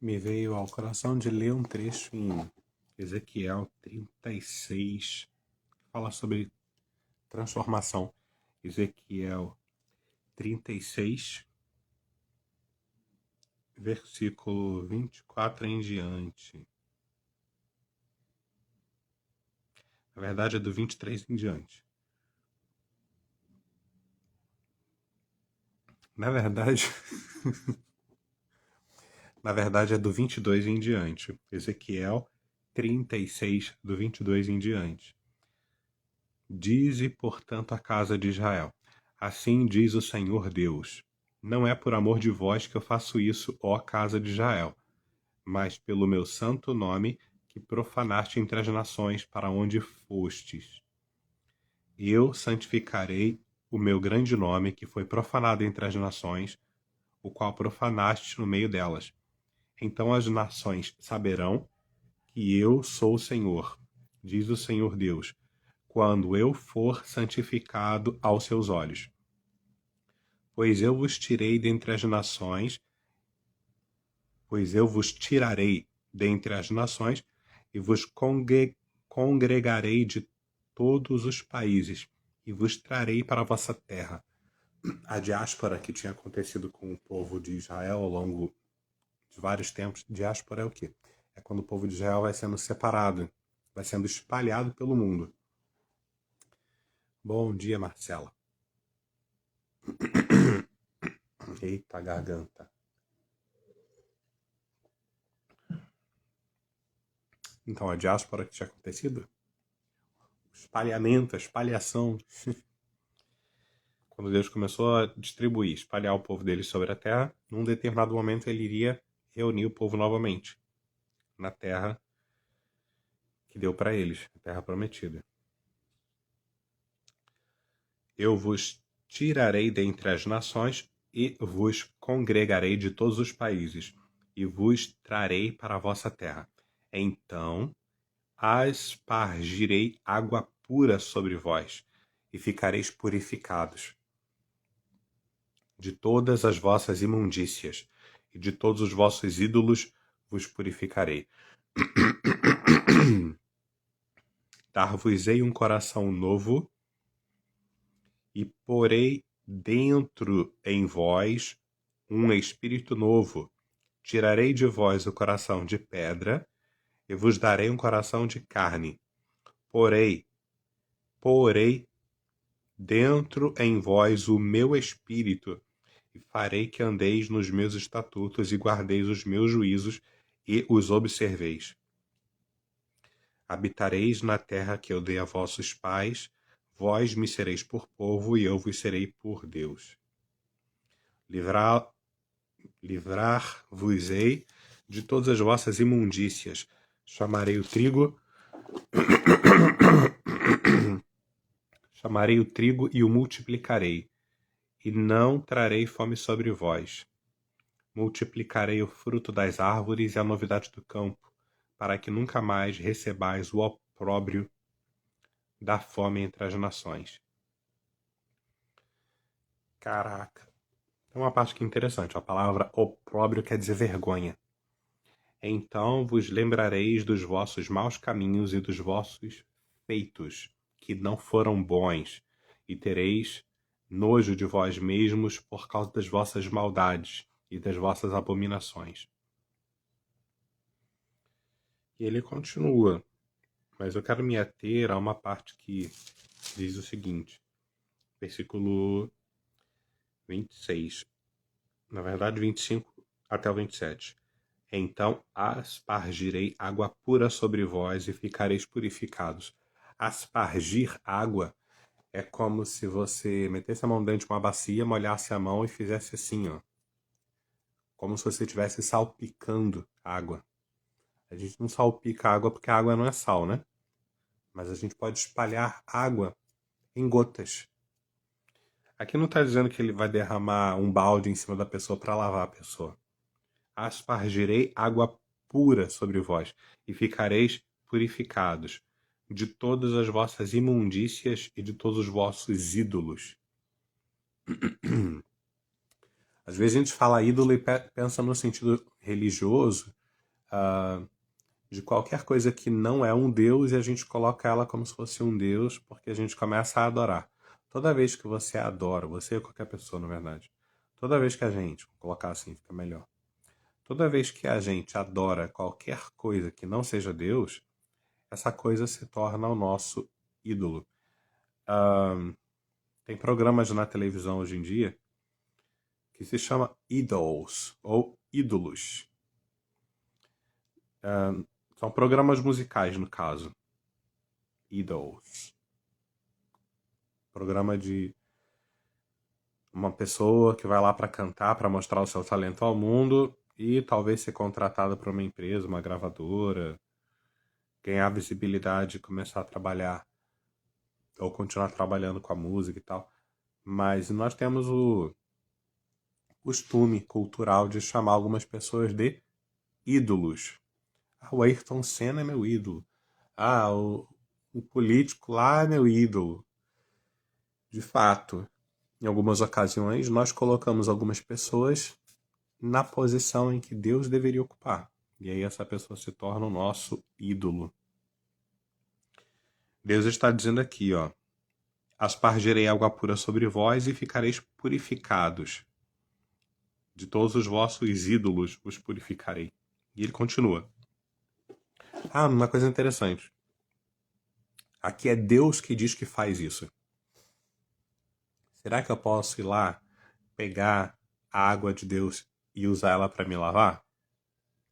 Me veio ao coração de ler um trecho em Ezequiel 36, que fala sobre transformação. Ezequiel 36, versículo 24 em diante. Na verdade, é do 23 em diante. Na verdade, é do 22 em diante. Ezequiel 36, do 22 em diante. Dize, portanto, a casa de Israel: assim diz o Senhor Deus: não é por amor de vós que eu faço isso, ó casa de Israel, mas pelo meu santo nome que profanaste entre as nações para onde fostes. Eu santificarei o meu grande nome que foi profanado entre as nações, o qual profanaste no meio delas. Então as nações saberão que eu sou o Senhor, diz o Senhor Deus, quando eu for santificado aos seus olhos. Pois eu vos tirarei dentre as nações e vos congregarei de todos os países e vos trarei para a vossa terra. A diáspora que tinha acontecido com o povo de Israel ao longo de vários tempos. Diáspora é o quê? É quando o povo de Israel vai sendo separado, vai sendo espalhado pelo mundo. Bom dia, Marcela. Eita, garganta. Então, a diáspora que tinha acontecido, o espalhamento, a espalhação, quando Deus começou a distribuir, espalhar o povo dele sobre a terra, num determinado momento ele iria reunir o povo novamente na terra que deu para eles, a terra prometida. Eu vos tirarei dentre as nações e vos congregarei de todos os países, e vos trarei para a vossa terra. Então aspargirei água pura sobre vós, e ficareis purificados de todas as vossas imundícias, e de todos os vossos ídolos vos purificarei. Dar-vos-ei um coração novo, e porei dentro em vós um espírito novo. Tirarei de vós o coração de pedra, e vos darei um coração de carne. Porei dentro em vós o meu espírito, e farei que andeis nos meus estatutos e guardeis os meus juízos e os observeis. Habitareis na terra que eu dei a vossos pais, vós me sereis por povo e eu vos serei por Deus. Livrar-vos-ei de todas as vossas imundícias. Chamarei o trigo e o multiplicarei, e não trarei fome sobre vós. Multiplicarei o fruto das árvores e a novidade do campo, para que nunca mais recebais o opróbrio da fome entre as nações. Caraca. Tem uma parte que é interessante. A palavra opróbrio quer dizer vergonha. Então vos lembrareis dos vossos maus caminhos e dos vossos feitos, que não foram bons, e tereis nojo de vós mesmos por causa das vossas maldades e das vossas abominações. E ele continua, mas eu quero me ater a uma parte que diz o seguinte, versículo 26, na verdade 25 até o 27. Então aspargirei água pura sobre vós e ficareis purificados. Aspargir água é como se você metesse a mão dentro de uma bacia, molhasse a mão e fizesse assim, ó. Como se você estivesse salpicando água. A gente não salpica água porque a água não é sal, né? Mas a gente pode espalhar água em gotas. Aqui não está dizendo que ele vai derramar um balde em cima da pessoa para lavar a pessoa. Aspargirei água pura sobre vós, e ficareis purificados de todas as vossas imundícias e de todos os vossos ídolos. Às vezes a gente fala ídolo e pensa no sentido religioso, de qualquer coisa que não é um Deus e a gente coloca ela como se fosse um Deus porque a gente começa a adorar. Toda vez que você adora, você ou qualquer pessoa, na verdade, toda vez que a gente, vou colocar assim, fica melhor. Toda vez que a gente adora qualquer coisa que não seja Deus, essa coisa se torna o nosso ídolo. Tem programas na televisão hoje em dia que se chama Idols, ou ídolos. São programas musicais, no caso. Idols. Programa de uma pessoa que vai lá para cantar, para mostrar o seu talento ao mundo e talvez ser contratada por uma empresa, uma gravadora, ganhar visibilidade e começar a trabalhar ou continuar trabalhando com a música e tal. Mas nós temos o costume cultural de chamar algumas pessoas de ídolos. O Ayrton Senna é meu ídolo. O político lá é meu ídolo. De fato, em algumas ocasiões, nós colocamos algumas pessoas na posição em que Deus deveria ocupar. E aí essa pessoa se torna o nosso ídolo. Deus está dizendo aqui, ó: aspargirei água pura sobre vós e ficareis purificados. De todos os vossos ídolos os purificarei. E ele continua. Uma coisa interessante. Aqui é Deus que diz que faz isso. Será que eu posso ir lá, pegar a água de Deus e usar ela para me lavar?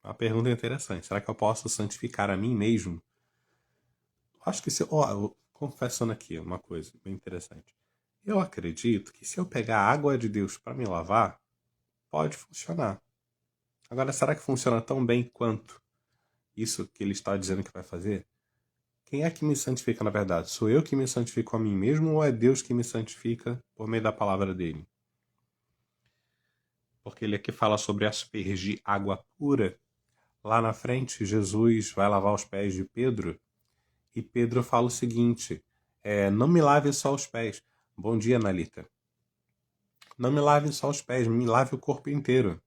Uma pergunta interessante. Será que eu posso santificar a mim mesmo? Acho que se... confessando aqui uma coisa bem interessante. Eu acredito que se eu pegar a água de Deus para me lavar, pode funcionar. Agora, será que funciona tão bem quanto isso que ele está dizendo que vai fazer? Quem é que me santifica na verdade? Sou eu que me santifico a mim mesmo ou é Deus que me santifica por meio da palavra dele? Porque ele aqui fala sobre aspergir água pura. Lá na frente, Jesus vai lavar os pés de Pedro e Pedro fala o seguinte: não me lave só os pés. Bom dia, Nalita. Não me lave só os pés, me lave o corpo inteiro.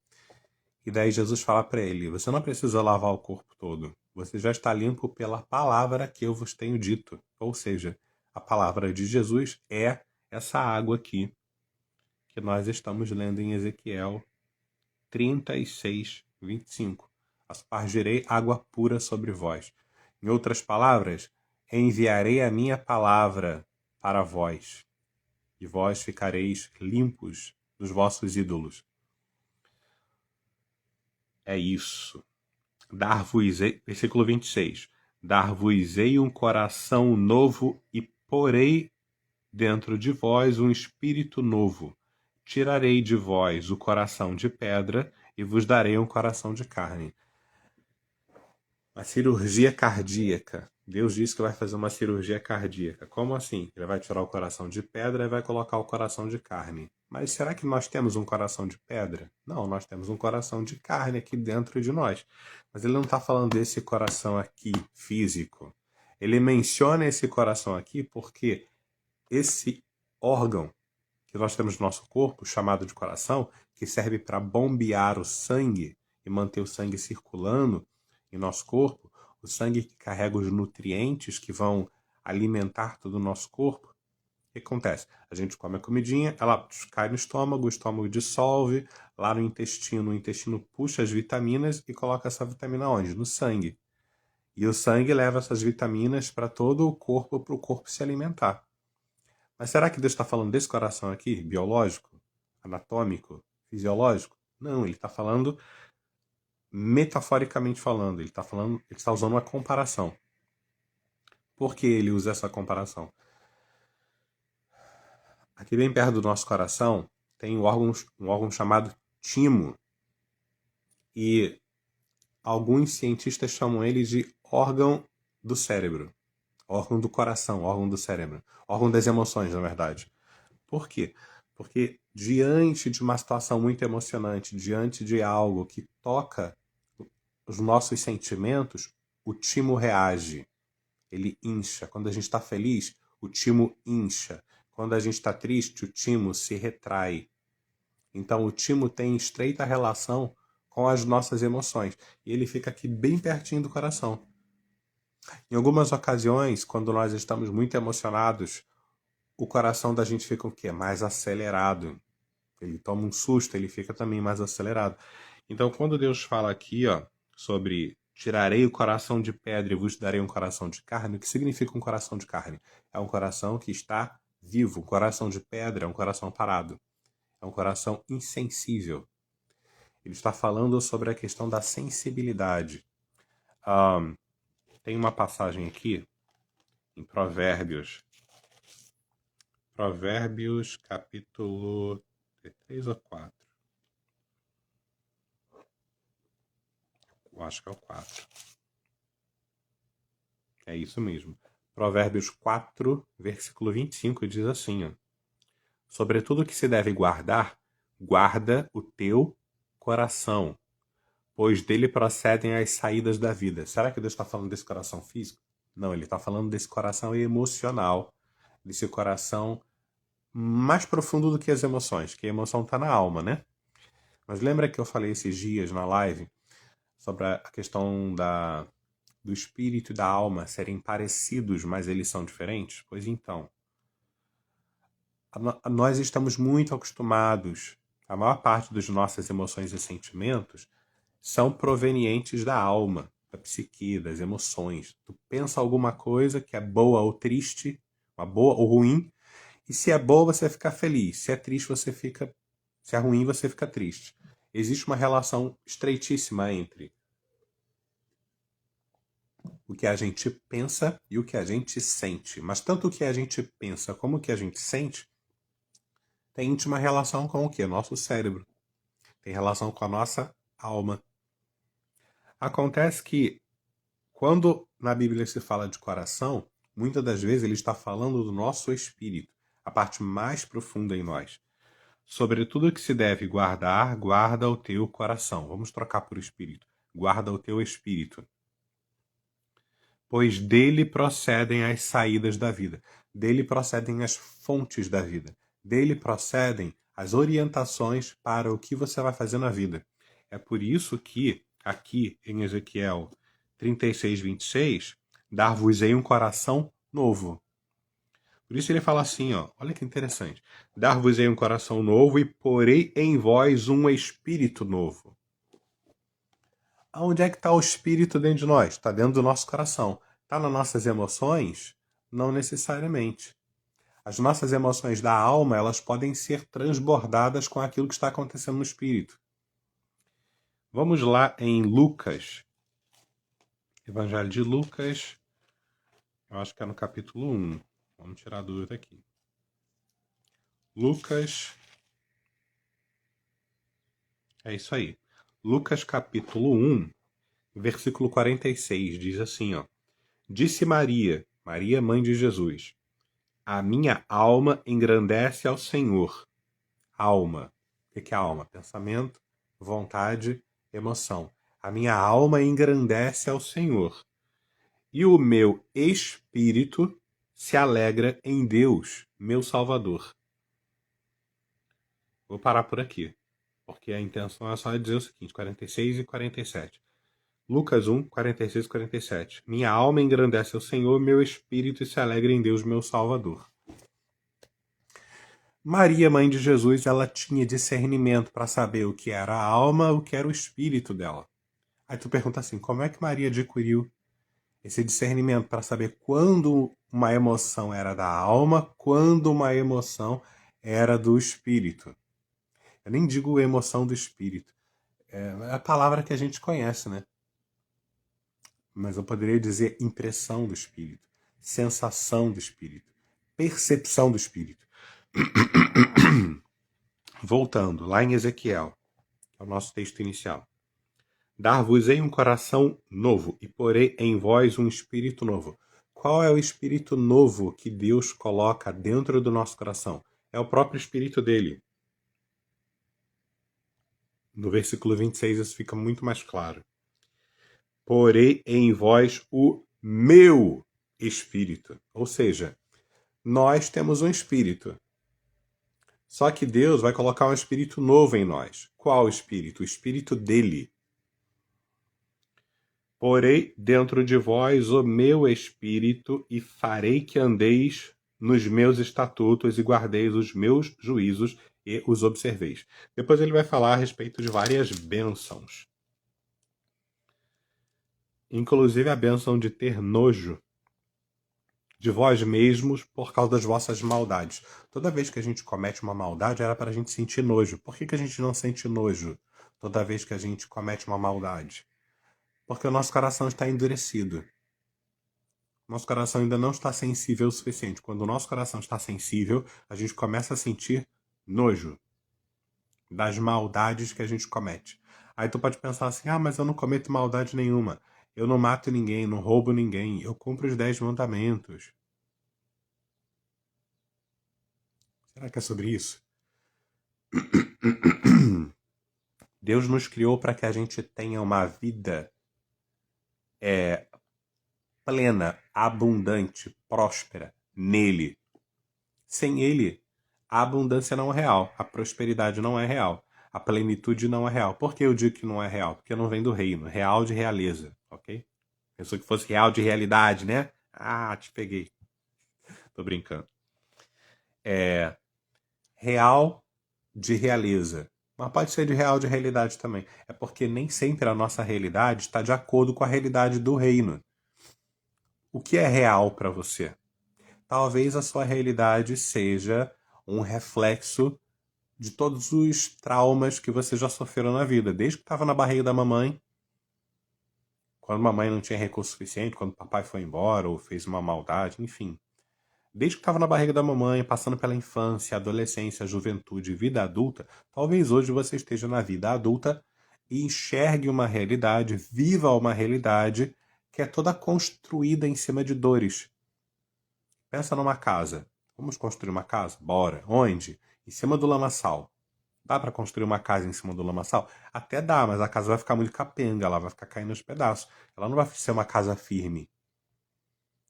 E daí Jesus fala para ele: você não precisa lavar o corpo todo. Você já está limpo pela palavra que eu vos tenho dito. Ou seja, a palavra de Jesus é essa água aqui que nós estamos lendo em Ezequiel 36, 25. Aspargirei água pura sobre vós. Em outras palavras, enviarei a minha palavra para vós, e vós ficareis limpos dos vossos ídolos. É isso. Dar-vos-ei, versículo 26. Dar-vos-ei um coração novo e porei dentro de vós um espírito novo. Tirarei de vós o coração de pedra e vos darei um coração de carne. A cirurgia cardíaca. Deus disse que vai fazer uma cirurgia cardíaca. Como assim? Ele vai tirar o coração de pedra e vai colocar o coração de carne. Mas será que nós temos um coração de pedra? Não, nós temos um coração de carne aqui dentro de nós. Mas ele não está falando desse coração aqui, físico. Ele menciona esse coração aqui porque esse órgão que nós temos no nosso corpo, chamado de coração, que serve para bombear o sangue e manter o sangue circulando em nosso corpo, o sangue que carrega os nutrientes que vão alimentar todo o nosso corpo. O que acontece? A gente come a comidinha, ela cai no estômago, o estômago dissolve, lá no intestino, o intestino puxa as vitaminas e coloca essa vitamina onde? No sangue. E o sangue leva essas vitaminas para todo o corpo, para o corpo se alimentar. Mas será que Deus está falando desse coração aqui, biológico, anatômico, fisiológico? Não, ele está falando metaforicamente falando, ele está usando uma comparação. Por que ele usa essa comparação? Aqui bem perto do nosso coração tem um órgão chamado timo. E alguns cientistas chamam ele de órgão do cérebro. Órgão do coração, órgão do cérebro. Órgão das emoções, na verdade. Por quê? Porque diante de uma situação muito emocionante, diante de algo que toca os nossos sentimentos, o timo reage. Ele incha. Quando a gente está feliz, o timo incha. Quando a gente está triste, o timo se retrai. Então o timo tem estreita relação com as nossas emoções. E ele fica aqui bem pertinho do coração. Em algumas ocasiões, quando nós estamos muito emocionados, o coração da gente fica o quê? Mais acelerado. Ele toma um susto, ele fica também mais acelerado. Então, quando Deus fala aqui, ó, sobre tirarei o coração de pedra e vos darei um coração de carne, o que significa um coração de carne? É um coração que está vivo. Um coração de pedra é um coração parado. É um coração insensível. Ele está falando sobre a questão da sensibilidade. Tem uma passagem aqui em Provérbios. Provérbios, capítulo 3 ou 4. Eu acho que é o 4. É isso mesmo. Provérbios 4, versículo 25, diz assim, ó. Sobretudo o que se deve guardar, guarda o teu coração, pois dele procedem as saídas da vida. Será que Deus está falando desse coração físico? Não, ele está falando desse coração emocional, desse coração mais profundo do que as emoções, que a emoção está na alma, né? Mas lembra que eu falei esses dias na live sobre a questão do espírito e da alma serem parecidos, mas eles são diferentes? Pois então, nós estamos muito acostumados, a maior parte das nossas emoções e sentimentos são provenientes da alma, da psique, das emoções. Tu pensa alguma coisa que é boa ou triste, uma boa ou ruim, e se é boa você fica feliz, se é triste você fica, se é ruim você fica triste. Existe uma relação estreitíssima entre o que a gente pensa e o que a gente sente. Mas tanto o que a gente pensa como o que a gente sente tem íntima relação com o que? Nosso cérebro. Tem relação com a nossa alma. Acontece que quando na Bíblia se fala de coração, muitas das vezes ele está falando do nosso espírito, a parte mais profunda em nós. Sobretudo que se deve guardar, guarda o teu coração. Vamos trocar por espírito. Guarda o teu espírito. Pois dele procedem as saídas da vida. Dele procedem as fontes da vida. Dele procedem as orientações para o que você vai fazer na vida. É por isso que, aqui em Ezequiel 36, 26, dar-vos-ei um coração novo. Por isso ele fala assim, ó, olha que interessante. Dar-vos-ei um coração novo e porei em vós um espírito novo. Onde é que está o espírito dentro de nós? Está dentro do nosso coração. Está nas nossas emoções? Não necessariamente. As nossas emoções da alma, elas podem ser transbordadas com aquilo que está acontecendo no espírito. Vamos lá em Lucas. Evangelho de Lucas. Eu acho que é no capítulo 1. Vamos tirar a dúvida aqui. Lucas. É isso aí. Lucas capítulo 1, versículo 46, diz assim, ó. Disse Maria, Maria mãe de Jesus, a minha alma engrandece ao Senhor. Alma. O que é alma? Pensamento, vontade, emoção. A minha alma engrandece ao Senhor. E o meu espírito se alegra em Deus, meu Salvador. Vou parar por aqui, porque a intenção é só dizer o seguinte, 46 e 47. Lucas 1, 46 e 47. Minha alma engrandece ao Senhor, meu espírito se alegra em Deus, meu Salvador. Maria, mãe de Jesus, ela tinha discernimento para saber o que era a alma, o que era o espírito dela. Aí tu pergunta assim, como é que Maria adquiriu esse discernimento para saber quando uma emoção era da alma, quando uma emoção era do espírito? Eu nem digo emoção do espírito. É a palavra que a gente conhece, né? Mas eu poderia dizer impressão do espírito, sensação do espírito, percepção do espírito. Voltando, lá em Ezequiel, que é o nosso texto inicial. Dar-vos-ei um coração novo e porei em vós um espírito novo. Qual é o espírito novo que Deus coloca dentro do nosso coração? É o próprio espírito dele. No versículo 26 isso fica muito mais claro. Porei em vós o meu espírito. Ou seja, nós temos um espírito. Só que Deus vai colocar um espírito novo em nós. Qual espírito? O espírito dele. Porei dentro de vós o meu espírito e farei que andeis nos meus estatutos e guardeis os meus juízos e os observeis. Depois ele vai falar a respeito de várias bênçãos. Inclusive a bênção de ter nojo de vós mesmos por causa das vossas maldades. Toda vez que a gente comete uma maldade, era para a gente sentir nojo. Por que a gente não sente nojo toda vez que a gente comete uma maldade? Porque o nosso coração está endurecido. Nosso coração ainda não está sensível o suficiente. Quando o nosso coração está sensível, a gente começa a sentir nojo das maldades que a gente comete. Aí tu pode pensar assim, mas eu não cometo maldade nenhuma. Eu não mato ninguém, não roubo ninguém. Eu cumpro os 10 mandamentos. Será que é sobre isso? Deus nos criou para que a gente tenha uma vida plena, abundante, próspera nele. Sem ele, a abundância não é real, a prosperidade não é real, a plenitude não é real. Por que eu digo que não é real? Porque não vem do reino, real de realeza, ok? Pensou que fosse real de realidade, né? Te peguei. Tô brincando. Real de realeza. Mas pode ser de real de realidade também. É porque nem sempre a nossa realidade está de acordo com a realidade do reino. O que é real para você? Talvez a sua realidade seja um reflexo de todos os traumas que você já sofreu na vida, desde que estava na barriga da mamãe, quando a mamãe não tinha recurso suficiente, quando o papai foi embora ou fez uma maldade, enfim. Desde que estava na barriga da mamãe, passando pela infância, adolescência, juventude, vida adulta, talvez hoje você esteja na vida adulta e enxergue uma realidade, viva uma realidade que é toda construída em cima de dores. Pensa numa casa. Vamos construir uma casa? Bora. Onde? Em cima do lamaçal. Dá para construir uma casa em cima do lamaçal? Até dá, mas a casa vai ficar muito capenga, ela vai ficar caindo aos pedaços. Ela não vai ser uma casa firme.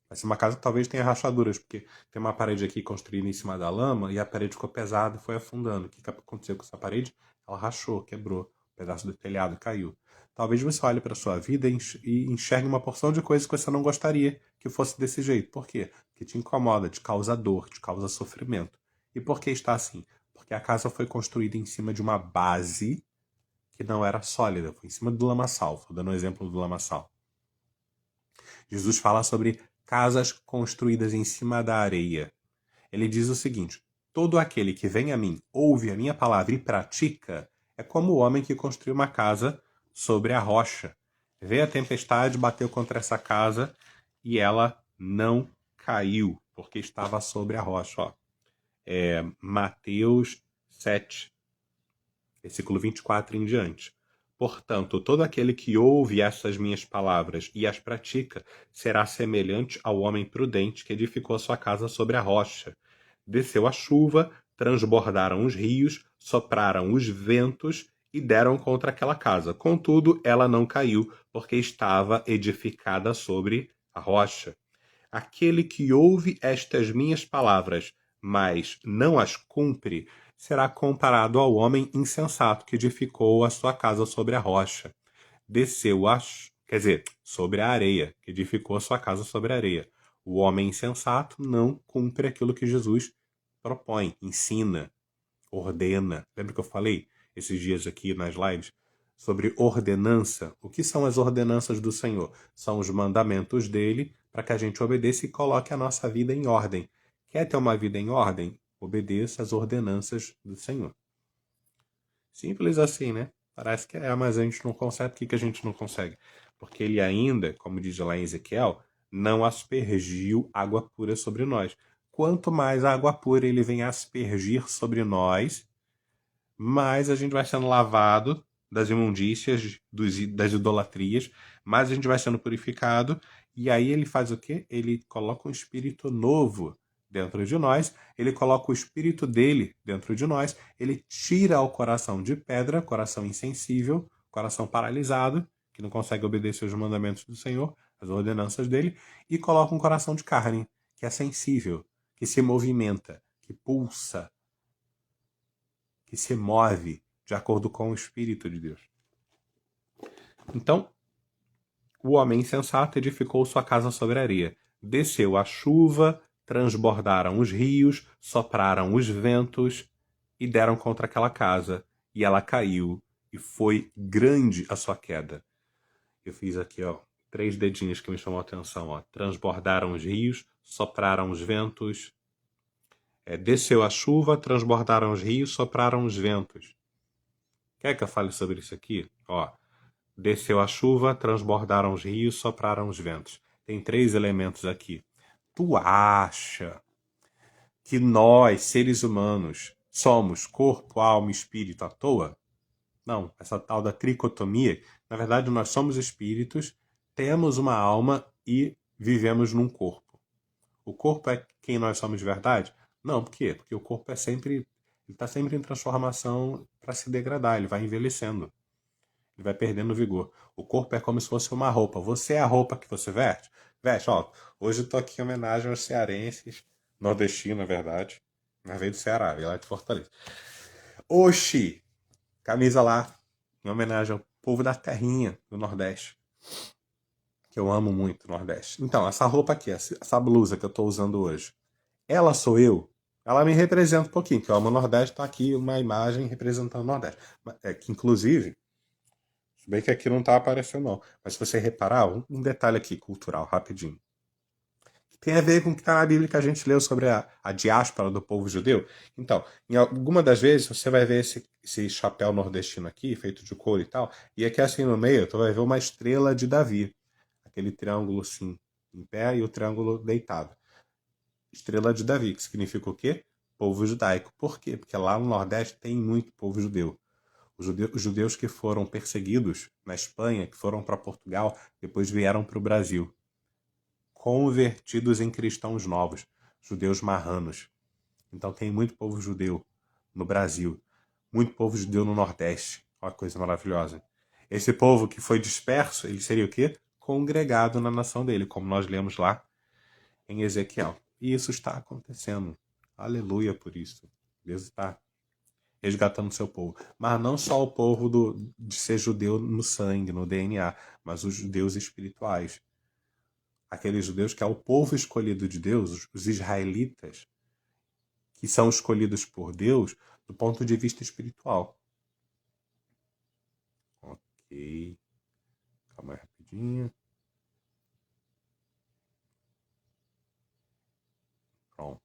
Vai ser uma casa que talvez tenha rachaduras, porque tem uma parede aqui construída em cima da lama e a parede ficou pesada e foi afundando. O que aconteceu com essa parede? Ela rachou, quebrou. Um pedaço do telhado caiu. Talvez você olhe para a sua vida e enxergue uma porção de coisas que você não gostaria que fosse desse jeito. Por quê? Porque te incomoda, te causa dor, te causa sofrimento. E por que está assim? Porque a casa foi construída em cima de uma base que não era sólida. Foi em cima do lamaçal. Estou dando um exemplo do lamaçal. Jesus fala sobre casas construídas em cima da areia. Ele diz o seguinte: todo aquele que vem a mim, ouve a minha palavra e pratica, é como o homem que construiu uma casa sobre a rocha. Veio a tempestade, bateu contra essa casa e ela não caiu, porque estava sobre a rocha. Mateus 7, versículo 24 em diante. Portanto, todo aquele que ouve essas minhas palavras e as pratica será semelhante ao homem prudente que edificou sua casa sobre a rocha. Desceu a chuva, transbordaram os rios, sopraram os ventos e deram contra aquela casa. Contudo, ela não caiu, porque estava edificada sobre a rocha. Aquele que ouve estas minhas palavras, mas não as cumpre, será comparado ao homem insensato que edificou a sua casa sobre a rocha. Desceu sobre a areia, que edificou a sua casa sobre a areia. O homem insensato não cumpre aquilo que Jesus propõe, ensina, ordena. Lembra que eu falei esses dias aqui nas lives sobre ordenança? O que são as ordenanças do Senhor? São os mandamentos dele para que a gente obedeça e coloque a nossa vida em ordem. Quer ter uma vida em ordem? Obedeça às ordenanças do Senhor. Simples assim, né? Parece que mas a gente não consegue. Por que a gente não consegue? Porque ele ainda, como diz lá em Ezequiel, não aspergiu água pura sobre nós. Quanto mais água pura ele vem aspergir sobre nós, mais a gente vai sendo lavado das imundícias, das idolatrias, mais a gente vai sendo purificado, e aí ele faz o quê? Ele coloca um espírito novo dentro de nós, ele coloca o espírito dele dentro de nós, ele tira o coração de pedra, coração insensível, coração paralisado, que não consegue obedecer os mandamentos do Senhor, as ordenanças dele, e coloca um coração de carne, que é sensível, que se movimenta, que pulsa, que se move de acordo com o Espírito de Deus. Então, o homem insensato edificou sua casa sobre areia. Desceu a chuva, transbordaram os rios, sopraram os ventos e deram contra aquela casa. E ela caiu, e foi grande a sua queda. Eu fiz aqui, 3 dedinhos que me chamam a atenção. Transbordaram os rios, sopraram os ventos. Desceu a chuva, transbordaram os rios, sopraram os ventos. Quer que eu fale sobre isso aqui? Desceu a chuva, transbordaram os rios, sopraram os ventos. Tem 3 elementos aqui. Tu acha que nós, seres humanos, somos corpo, alma e espírito à toa? Não, essa tal da tricotomia, na verdade nós somos espíritos, temos uma alma e vivemos num corpo. O corpo é quem nós somos de verdade? Não, por quê? Porque o corpo ele está sempre em transformação para se degradar, ele vai envelhecendo. Ele vai perdendo vigor. O corpo é como se fosse uma roupa. Você é a roupa que você veste? Veste, hoje eu tô aqui em homenagem aos cearenses, nordestino, na verdade. Mas veio do Ceará, veio lá de Fortaleza. Oxi! Camisa lá, em homenagem ao povo da terrinha do Nordeste. Que eu amo muito o Nordeste. Então, essa roupa aqui, essa blusa que eu tô usando hoje, ela sou eu? Ela me representa um pouquinho, que eu amo o Nordeste, tá aqui uma imagem representando o Nordeste. Que inclusive, se bem que aqui não tá aparecendo não, mas se você reparar, um detalhe aqui, cultural, rapidinho. Tem a ver com o que está na Bíblia que a gente leu sobre a diáspora do povo judeu. Então, em alguma das vezes você vai ver esse chapéu nordestino aqui, feito de couro e tal, e aqui assim no meio tu vai ver uma estrela de Davi. Aquele triângulo assim, em pé e o triângulo deitado. Estrela de Davi, que significa o quê? Povo judaico. Por quê? Porque lá no Nordeste tem muito povo judeu. Os judeus que foram perseguidos na Espanha, que foram para Portugal, depois vieram para o Brasil. Convertidos em cristãos novos, judeus marranos. Então tem muito povo judeu no Brasil, muito povo judeu no Nordeste. Olha que coisa maravilhosa. Esse povo que foi disperso, ele seria o quê? Congregado na nação dele, como nós lemos lá em Ezequiel. E isso está acontecendo. Aleluia por isso. Deus está resgatando seu povo. Mas não só o povo de ser judeu no sangue, no DNA, mas os judeus espirituais. Aqueles judeus que é o povo escolhido de Deus, os israelitas, que são escolhidos por Deus do ponto de vista espiritual. Ok. Calma aí rapidinho. Pronto.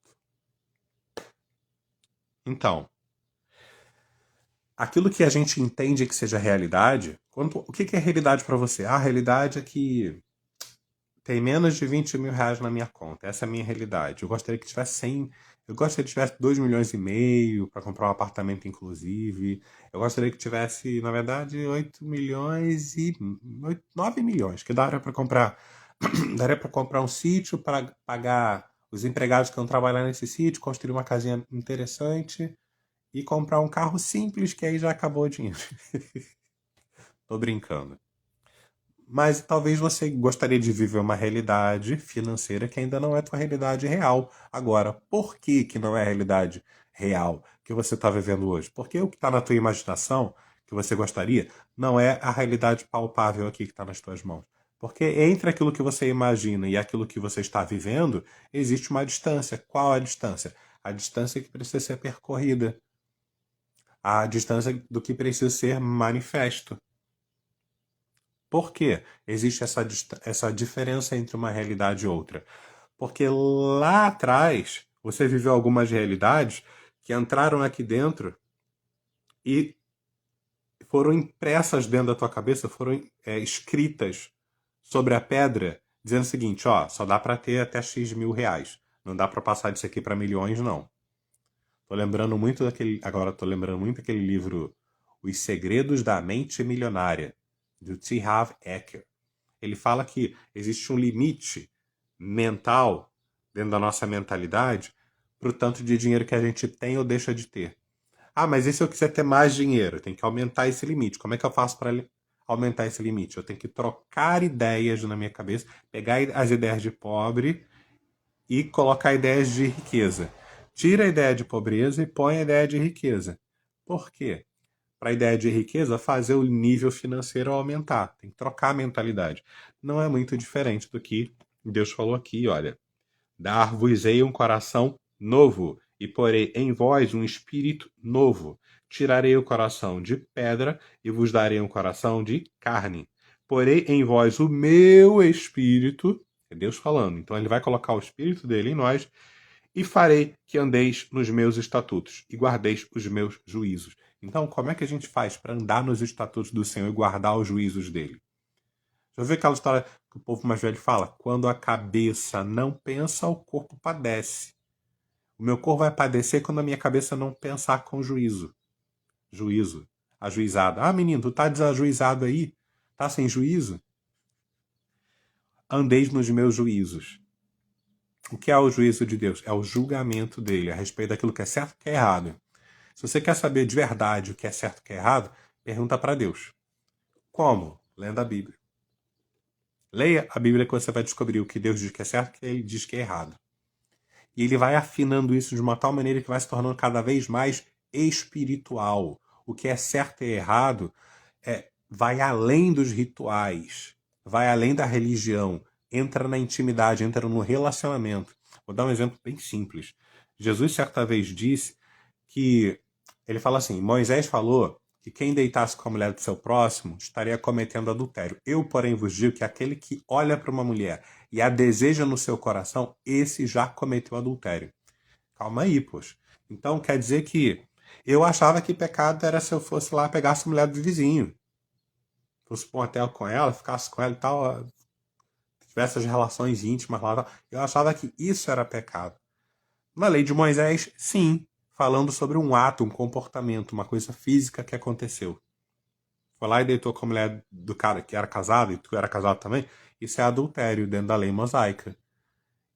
Então, aquilo que a gente entende que seja realidade, o que é realidade para você? A realidade é que tem menos de 20 mil reais na minha conta. Essa é a minha realidade. Eu gostaria que tivesse 100. Eu gostaria que tivesse 2 milhões e meio para comprar um apartamento, inclusive. Eu gostaria que tivesse, na verdade, 8 milhões e 9 milhões, que daria para comprar. Daria para comprar um sítio para pagar os empregados que vão trabalhar nesse sítio, construir uma casinha interessante e comprar um carro simples, que aí já acabou o dinheiro. Tô brincando. Mas talvez você gostaria de viver uma realidade financeira que ainda não é tua realidade real. Agora, por que que não é a realidade real que você está vivendo hoje? Porque o que está na tua imaginação, que você gostaria, não é a realidade palpável aqui que está nas tuas mãos. Porque entre aquilo que você imagina e aquilo que você está vivendo, existe uma distância. Qual a distância? A distância que precisa ser percorrida. A distância do que precisa ser manifesto. Por que existe essa diferença entre uma realidade e outra? Porque lá atrás você viveu algumas realidades que entraram aqui dentro e foram impressas dentro da tua cabeça, foram escritas sobre a pedra, dizendo o seguinte, só dá para ter até X mil reais. Não dá para passar disso aqui para milhões, não. Agora tô lembrando muito daquele livro Os Segredos da Mente Milionária, do T. Harv Eker. Ele fala que existe um limite mental dentro da nossa mentalidade para o tanto de dinheiro que a gente tem ou deixa de ter. Mas e se eu quiser ter mais dinheiro? Tem que aumentar esse limite. Como é que eu faço para aumentar esse limite? Eu tenho que trocar ideias na minha cabeça, pegar as ideias de pobre e colocar ideias de riqueza. Tira a ideia de pobreza e põe a ideia de riqueza. Por quê? Para a ideia de riqueza, fazer o nível financeiro aumentar. Tem que trocar a mentalidade. Não é muito diferente do que Deus falou aqui, olha. Dar-vos-ei um coração novo, e porei em vós um espírito novo. Tirarei o coração de pedra e vos darei um coração de carne. Porei em vós o meu espírito, é Deus falando, então ele vai colocar o espírito dele em nós, e farei que andeis nos meus estatutos e guardeis os meus juízos. Então, como é que a gente faz para andar nos estatutos do Senhor e guardar os juízos dele? Já ouviu aquela história que o povo mais velho fala? Quando a cabeça não pensa, o corpo padece. O meu corpo vai padecer quando a minha cabeça não pensar com juízo. Juízo. Ajuizado. Ah, menino, tu tá desajuizado aí? Tá sem juízo? Andeis nos meus juízos. O que é o juízo de Deus? É o julgamento dele a respeito daquilo que é certo e que é errado. Se você quer saber de verdade o que é certo e o que é errado, pergunta para Deus. Como? Lendo a Bíblia. Leia a Bíblia que você vai descobrir o que Deus diz que é certo e o que ele diz que é errado. E ele vai afinando isso de uma tal maneira que vai se tornando cada vez mais espiritual. O que é certo e errado vai além dos rituais, vai além da religião, entra na intimidade, entra no relacionamento. Vou dar um exemplo bem simples. Jesus certa vez disse que, ele fala assim, Moisés falou que quem deitasse com a mulher do seu próximo estaria cometendo adultério. Eu, porém, vos digo que aquele que olha para uma mulher e a deseja no seu coração, esse já cometeu adultério. Calma aí, poxa. Então quer dizer que eu achava que pecado era se eu fosse lá pegasse a mulher do vizinho. Fosse para um hotel com ela, ficasse com ela e tal, tivesse as relações íntimas lá. Eu achava que isso era pecado. Na lei de Moisés, sim, falando sobre um ato, um comportamento, uma coisa física que aconteceu. Foi lá e deitou com a mulher do cara que era casado, e tu era casado também, isso é adultério dentro da lei mosaica.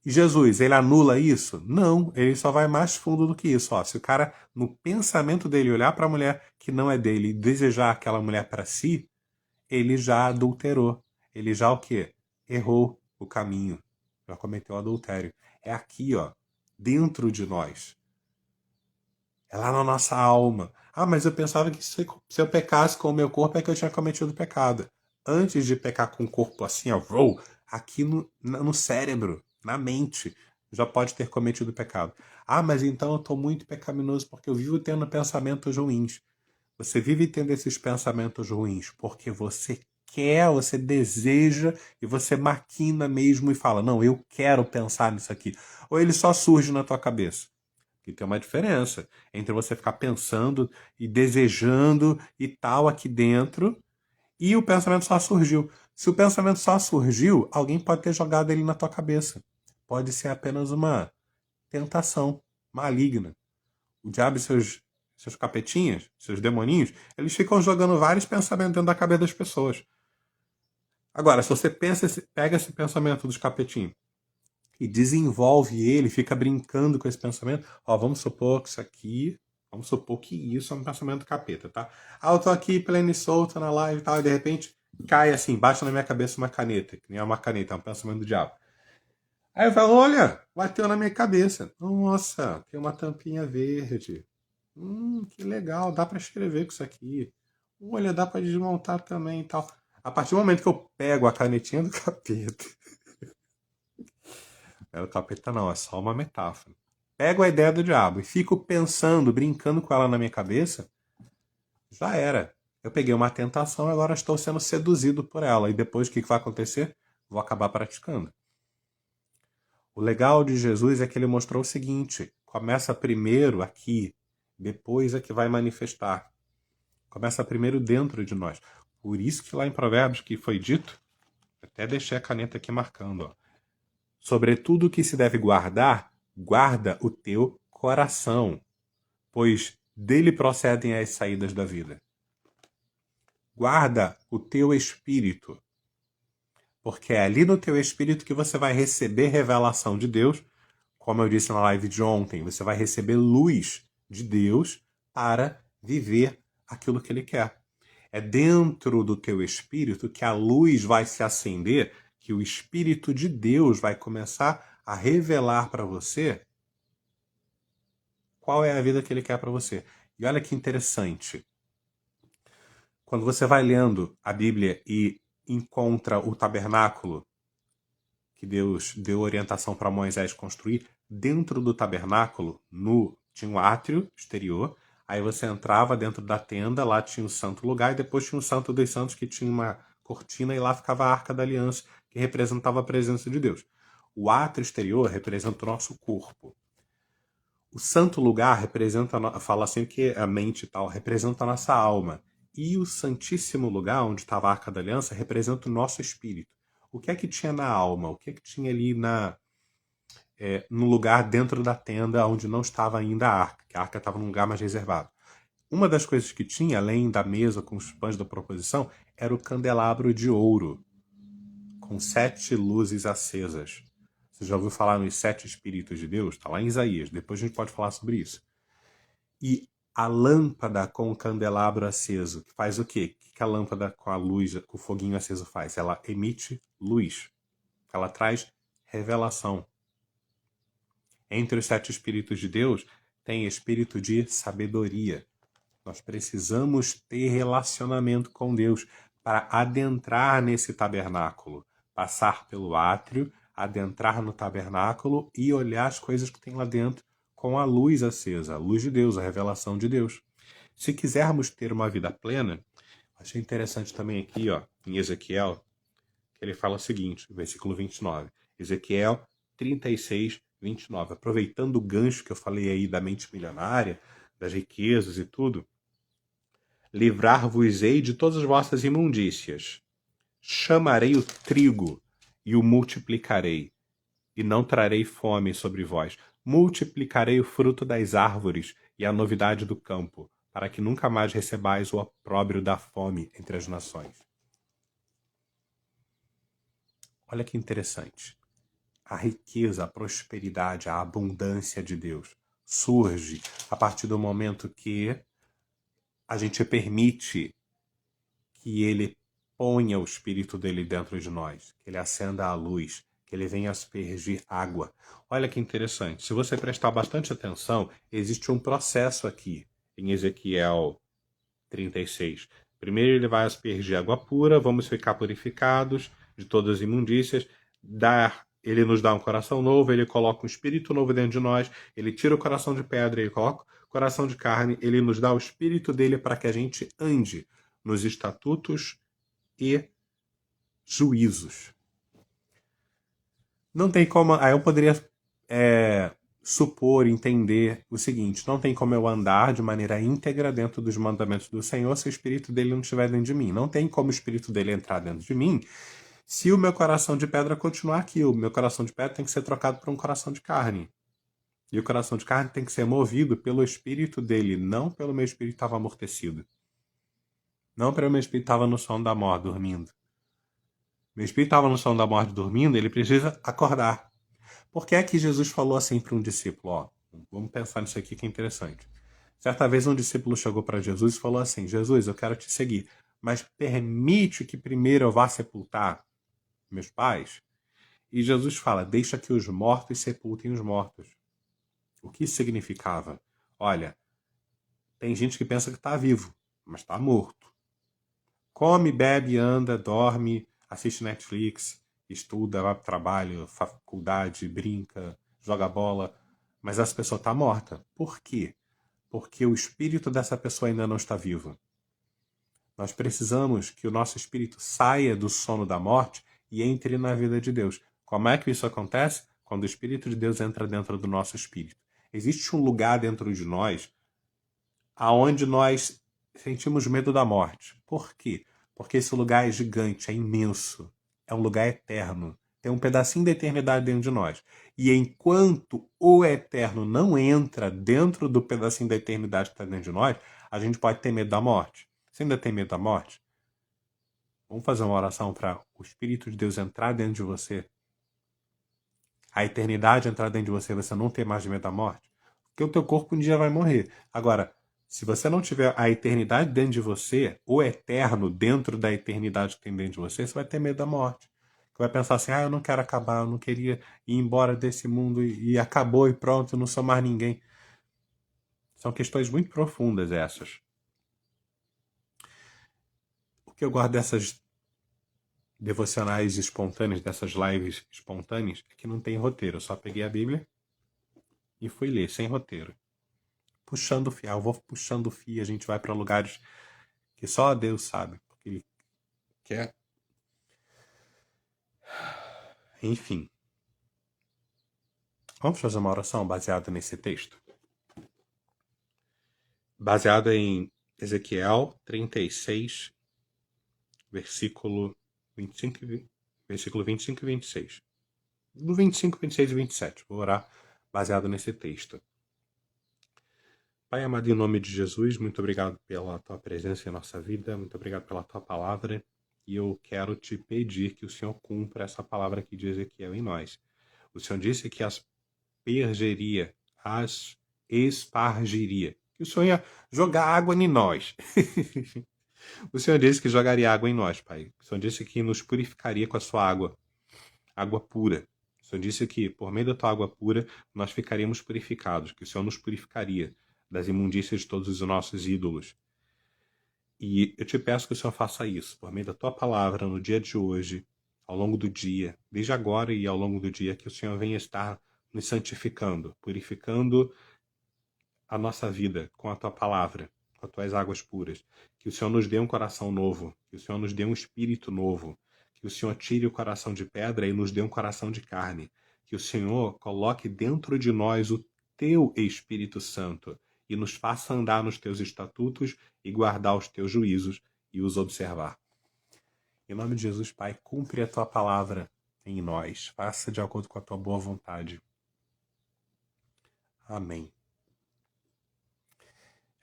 E Jesus, ele anula isso? Não, ele só vai mais fundo do que isso. Ó, se o cara, no pensamento dele, olhar para a mulher que não é dele e desejar aquela mulher para si, ele já adulterou. Ele já o quê? Errou o caminho. Já cometeu adultério. É aqui, ó, dentro de nós. É lá na nossa alma. Ah, mas eu pensava que se eu pecasse com o meu corpo é que eu tinha cometido pecado. Antes de pecar com o corpo assim, ó, aqui no cérebro, na mente, já pode ter cometido pecado. Ah, mas então eu estou muito pecaminoso porque eu vivo tendo pensamentos ruins. Você vive tendo esses pensamentos ruins porque você quer, você deseja e você maquina mesmo e fala, não, eu quero pensar nisso aqui. Ou ele só surge na tua cabeça. E tem uma diferença entre você ficar pensando e desejando e tal aqui dentro e o pensamento só surgiu. Se o pensamento só surgiu, alguém pode ter jogado ele na tua cabeça. Pode ser apenas uma tentação maligna. O diabo e seus capetinhas, seus demoninhos, eles ficam jogando vários pensamentos dentro da cabeça das pessoas. Agora, se você pega esse pensamento dos capetinhos e desenvolve ele, fica brincando com esse pensamento, ó, vamos supor que isso é um pensamento do capeta, tá? Ah, eu tô aqui pleno e solto na live e tal, e de repente cai assim, bate na minha cabeça uma caneta, que nem é uma caneta, é um pensamento do diabo. Aí eu falo, olha, bateu na minha cabeça. Nossa, tem uma tampinha verde. Que legal, dá para escrever com isso aqui. Olha, dá para desmontar também e tal. A partir do momento que eu pego a canetinha do capeta. É o capeta não, é só uma metáfora. Pego a ideia do diabo e fico pensando, brincando com ela na minha cabeça, já era. Eu peguei uma tentação e agora estou sendo seduzido por ela. E depois o que vai acontecer? Vou acabar praticando. O legal de Jesus é que ele mostrou o seguinte: começa primeiro aqui, depois é que vai manifestar. Começa primeiro dentro de nós. Por isso que lá em Provérbios que foi dito, até deixei a caneta aqui marcando, ó. Sobretudo que se deve guardar, guarda o teu coração, pois dele procedem as saídas da vida. Guarda o teu espírito, porque é ali no teu espírito que você vai receber revelação de Deus. Como eu disse na live de ontem, você vai receber luz de Deus para viver aquilo que ele quer. É dentro do teu espírito que a luz vai se acender, que o Espírito de Deus vai começar a revelar para você qual é a vida que ele quer para você. E olha que interessante. Quando você vai lendo a Bíblia e encontra o tabernáculo que Deus deu orientação para Moisés construir, dentro do tabernáculo, tinha um átrio exterior, aí você entrava dentro da tenda, lá tinha o santo lugar, e depois tinha o santo dos santos, que tinha uma cortina, e lá ficava a Arca da Aliança, que representava a presença de Deus. O átrio exterior representa o nosso corpo. O santo lugar representa, fala assim que a mente e tal, representa a nossa alma. E o santíssimo lugar, onde estava a Arca da Aliança, representa o nosso espírito. O que é que tinha na alma? O que é que tinha ali no lugar dentro da tenda onde não estava ainda a arca? Que a arca estava num lugar mais reservado. Uma das coisas que tinha, além da mesa com os pães da proposição, era o candelabro de ouro, com 7 luzes acesas. Você já ouviu falar nos 7 Espíritos de Deus? Está lá em Isaías, depois a gente pode falar sobre isso. E a lâmpada com o candelabro aceso, que faz o quê? O que a lâmpada com a luz, com o foguinho aceso faz? Ela emite luz. Ela traz revelação. Entre os 7 Espíritos de Deus, tem espírito de sabedoria. Nós precisamos ter relacionamento com Deus para adentrar nesse tabernáculo, passar pelo átrio, adentrar no tabernáculo e olhar as coisas que tem lá dentro com a luz acesa, a luz de Deus, a revelação de Deus. Se quisermos ter uma vida plena, achei interessante também aqui, em Ezequiel, que ele fala o seguinte, versículo 29. Ezequiel 36, 29. Aproveitando o gancho que eu falei aí da mente milionária, das riquezas e tudo, livrar-vos-ei de todas as vossas imundícias. Chamarei o trigo e o multiplicarei, e não trarei fome sobre vós. Multiplicarei o fruto das árvores e a novidade do campo, para que nunca mais recebais o opróbrio da fome entre as nações. Olha que interessante. A riqueza, a prosperidade, a abundância de Deus surge a partir do momento que a gente permite que Ele ponha o Espírito dele dentro de nós, que Ele acenda a luz, que Ele venha aspergir água. Olha que interessante. Se você prestar bastante atenção, existe um processo aqui em Ezequiel 36. Primeiro ele vai aspergir água pura, vamos ficar purificados de todas as imundícias, ele nos dá um coração novo, ele coloca um espírito novo dentro de nós, ele tira o coração de pedra, ele coloca o coração de carne, ele nos dá o espírito dele para que a gente ande nos estatutos e juízos. Não tem como. Aí eu poderia supor, entender o seguinte: não tem como eu andar de maneira íntegra dentro dos mandamentos do Senhor se o Espírito dele não estiver dentro de mim. Não tem como o Espírito dele entrar dentro de mim se o meu coração de pedra continuar aqui. O meu coração de pedra tem que ser trocado por um coração de carne. E o coração de carne tem que ser movido pelo Espírito dele, não pelo meu espírito que estava amortecido. Não pelo meu espírito que estava no sono da morte, dormindo. Meu espírito estava no sono da morte, dormindo, ele precisa acordar. Por que é que Jesus falou assim para um discípulo? Vamos pensar nisso aqui que é interessante. Certa vez um discípulo chegou para Jesus e falou assim: Jesus, eu quero te seguir, mas permite que primeiro eu vá sepultar meus pais? E Jesus fala: deixa que os mortos sepultem os mortos. O que isso significava? Olha, tem gente que pensa que está vivo, mas está morto. Come, bebe, anda, dorme, assiste Netflix, estuda, vai para o trabalho, faculdade, brinca, joga bola, mas essa pessoa está morta. Por quê? Porque o espírito dessa pessoa ainda não está vivo. Nós precisamos que o nosso espírito saia do sono da morte e entre na vida de Deus. Como é que isso acontece? Quando o Espírito de Deus entra dentro do nosso espírito. Existe um lugar dentro de nós aonde nós sentimos medo da morte. Por quê? Porque esse lugar é gigante, é imenso, é um lugar eterno. Tem um pedacinho da eternidade dentro de nós. E enquanto o eterno não entra dentro do pedacinho da eternidade que está dentro de nós, a gente pode ter medo da morte. Você ainda tem medo da morte? Vamos fazer uma oração para o Espírito de Deus entrar dentro de você. A eternidade entrar dentro de você, você não ter mais medo da morte. Porque o teu corpo um dia vai morrer. Agora, se você não tiver a eternidade dentro de você, o eterno dentro da eternidade que tem dentro de você, você vai ter medo da morte. Você vai pensar assim: eu não quero acabar, eu não queria ir embora desse mundo e acabou e pronto, eu não sou mais ninguém. São questões muito profundas essas. O que eu gosto dessas devocionais espontâneas, dessas lives espontâneas, é que não tem roteiro. Eu só peguei a Bíblia e fui ler, sem roteiro. Puxando o fio. Eu vou puxando o fio, a gente vai para lugares que só Deus sabe. Porque Ele quer. Enfim. Vamos fazer uma oração baseada nesse texto? Baseado em Ezequiel 36, versículo 25 e 26. Do 25, 26 e 27. Vou orar baseado nesse texto. Pai amado, em nome de Jesus, muito obrigado pela tua presença em nossa vida, muito obrigado pela tua palavra, e eu quero te pedir que o Senhor cumpra essa palavra que diz Ezequiel em nós. O Senhor disse que as espargiria, que o Senhor ia jogar água em nós. O Senhor disse que jogaria água em nós, Pai. O Senhor disse que nos purificaria com a sua água, água pura. O Senhor disse que, por meio da tua água pura, nós ficaríamos purificados, que o Senhor nos purificaria das imundícias de todos os nossos ídolos. E eu te peço que o Senhor faça isso, por meio da tua palavra, no dia de hoje, ao longo do dia, desde agora e ao longo do dia, que o Senhor venha estar nos santificando, purificando a nossa vida com a tua palavra, com as tuas águas puras. Que o Senhor nos dê um coração novo, que o Senhor nos dê um espírito novo, que o Senhor tire o coração de pedra e nos dê um coração de carne. Que o Senhor coloque dentro de nós o teu Espírito Santo e nos faça andar nos teus estatutos e guardar os teus juízos e os observar. Em nome de Jesus, Pai, cumpre a tua palavra em nós. Faça de acordo com a tua boa vontade. Amém.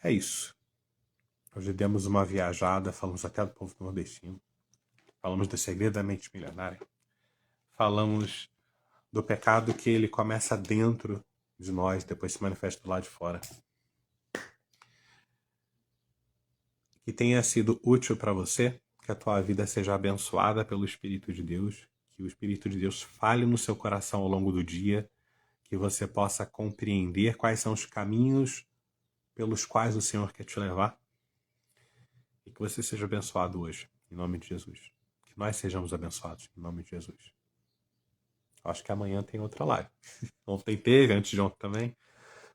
É isso. Hoje demos uma viajada, falamos até do povo nordestino. Falamos do segredo da mente milionária. Falamos do pecado que ele começa dentro de nós, depois se manifesta do lado de fora. Que tenha sido útil para você, que a tua vida seja abençoada pelo Espírito de Deus, que o Espírito de Deus fale no seu coração ao longo do dia, que você possa compreender quais são os caminhos pelos quais o Senhor quer te levar, e que você seja abençoado hoje, em nome de Jesus. Que nós sejamos abençoados, em nome de Jesus. Acho que amanhã tem outra live. Ontem teve, antes de ontem também.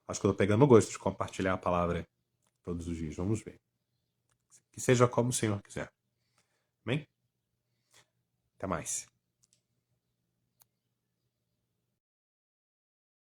Acho que eu tô pegando gosto de compartilhar a palavra todos os dias. Vamos ver. Que seja como o Senhor quiser. Amém? Até mais.